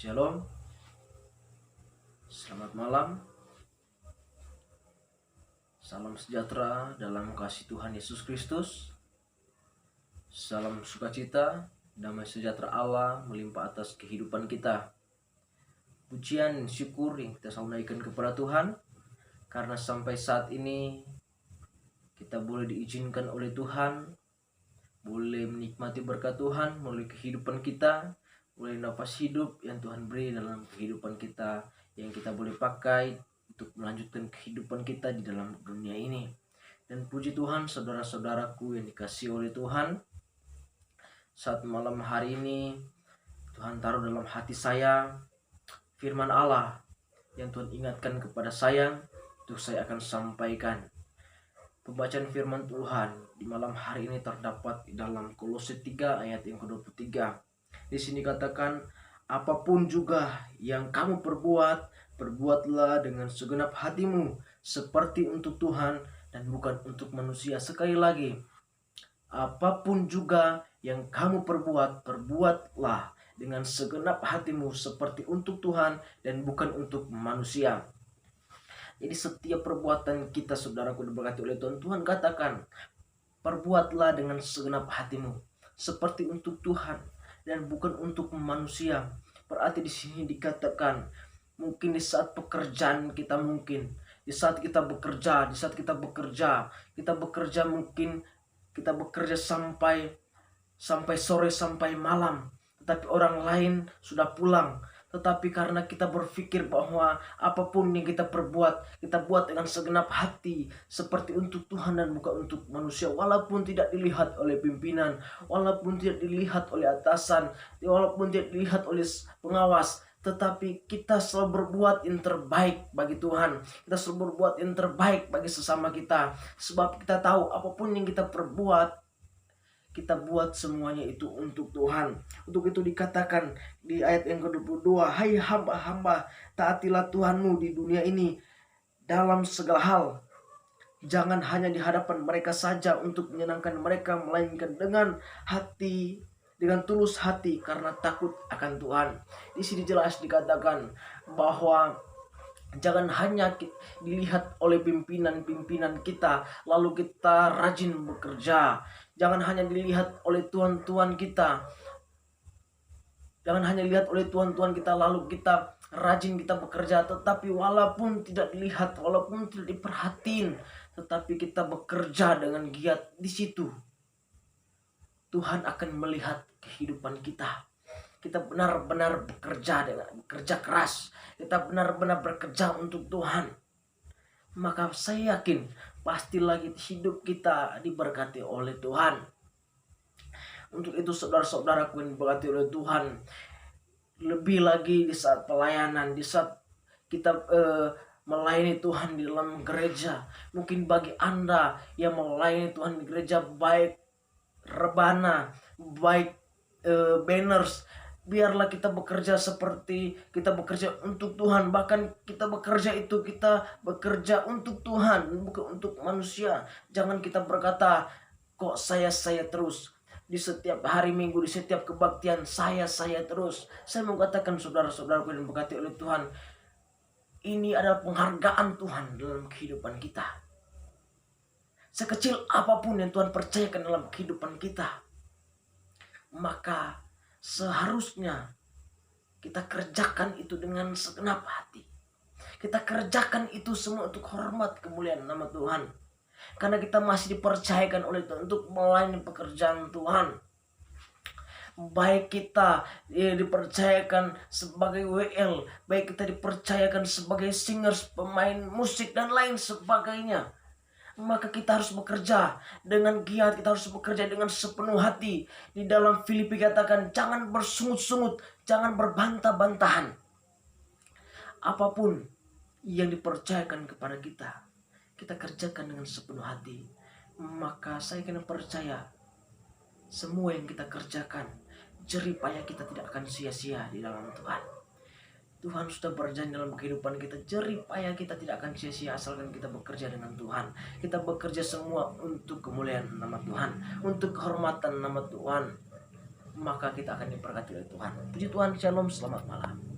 Shalom, selamat malam, salam sejahtera dalam kasih Tuhan Yesus Kristus. Salam sukacita, damai sejahtera Allah melimpah atas kehidupan kita. Pujian syukur yang kita selalu naikkan kepada Tuhan, karena sampai saat ini kita boleh diizinkan oleh Tuhan, boleh menikmati berkat Tuhan melalui kehidupan kita, oleh nafas hidup yang Tuhan beri dalam kehidupan kita, yang kita boleh pakai untuk melanjutkan kehidupan kita di dalam dunia ini. Dan puji Tuhan, saudara-saudaraku yang dikasihi oleh Tuhan, saat malam hari ini Tuhan taruh dalam hati saya firman Allah yang Tuhan ingatkan kepada saya untuk saya akan sampaikan. Pembacaan firman Tuhan di malam hari ini terdapat di dalam Kolose 3 ayat yang ke-23. Di sini katakan, apapun juga yang kamu perbuat, perbuatlah dengan segenap hatimu seperti untuk Tuhan dan bukan untuk manusia. Sekali lagi, apapun juga yang kamu perbuat, perbuatlah dengan segenap hatimu seperti untuk Tuhan dan bukan untuk manusia. Jadi setiap perbuatan kita, saudaraku, diberkati oleh Tuhan. Tuhan katakan, perbuatlah dengan segenap hatimu seperti untuk Tuhan dan bukan untuk manusia. Berarti di sini dikatakan, mungkin di saat pekerjaan kita, mungkin di saat kita bekerja, mungkin kita bekerja sampai sore, sampai malam, tetapi orang lain sudah pulang. Tetapi karena kita berpikir bahwa apapun yang kita perbuat, kita buat dengan segenap hati seperti untuk Tuhan dan bukan untuk manusia. Walaupun tidak dilihat oleh pimpinan, walaupun tidak dilihat oleh atasan, walaupun tidak dilihat oleh pengawas, tetapi kita selalu berbuat yang terbaik bagi Tuhan. Kita selalu berbuat yang terbaik bagi sesama kita. Sebab kita tahu apapun yang kita perbuat, kita buat semuanya itu untuk Tuhan. Untuk itu dikatakan di ayat yang ke-22, hai hamba-hamba, taatilah Tuhanmu di dunia ini dalam segala hal. Jangan hanya di hadapan mereka saja untuk menyenangkan mereka, melainkan dengan tulus hati karena takut akan Tuhan. Di sini jelas dikatakan bahwa jangan hanya dilihat oleh pimpinan-pimpinan kita lalu kita rajin bekerja. Jangan hanya dilihat oleh tuan-tuan kita. Jangan hanya dilihat oleh tuan-tuan kita lalu kita rajin kita bekerja. Tetapi walaupun tidak dilihat, walaupun tidak diperhatiin, tetapi kita bekerja dengan giat, di situ Tuhan akan melihat kehidupan kita. Kita benar-benar bekerja keras. Kita benar-benar bekerja untuk Tuhan. Maka saya yakin pasti lagi hidup kita diberkati oleh Tuhan. Untuk itu saudara-saudaraku yang diberkati oleh Tuhan, lebih lagi di saat pelayanan, di saat kita melayani Tuhan di dalam gereja. Mungkin bagi Anda yang melayani Tuhan di gereja, baik rebana, baik banners, biarlah kita bekerja seperti kita bekerja untuk Tuhan. Bahkan kita bekerja untuk Tuhan, bukan untuk manusia. Jangan kita berkata, kok saya terus. Di setiap hari Minggu, di setiap kebaktian, saya terus. Saya mau katakan saudara-saudaraku yang diberkati oleh Tuhan, ini adalah penghargaan Tuhan dalam kehidupan kita. Sekecil apapun yang Tuhan percayakan dalam kehidupan kita, maka seharusnya kita kerjakan itu dengan segenap hati. Kita kerjakan itu semua untuk hormat kemuliaan nama Tuhan. Karena kita masih dipercayakan oleh Tuhan untuk melayani pekerjaan Tuhan. Baik kita dipercayakan sebagai WL, baik kita dipercayakan sebagai singers, pemain musik dan lain sebagainya, maka kita harus bekerja dengan giat, kita harus bekerja dengan sepenuh hati. Di dalam Filipi katakan, jangan bersungut-sungut, jangan berbantah-bantahan. Apapun yang dipercayakan kepada kita, kita kerjakan dengan sepenuh hati. Maka saya kena percaya, semua yang kita kerjakan, jerih payah kita tidak akan sia-sia di dalam Tuhan. Tuhan sudah berjanji dalam kehidupan kita, jerih payah kita tidak akan sia-sia asalkan kita bekerja dengan Tuhan. Kita bekerja semua untuk kemuliaan nama Tuhan, untuk kehormatan nama Tuhan. Maka kita akan diberkati oleh Tuhan. Puji Tuhan, shalom, selamat malam.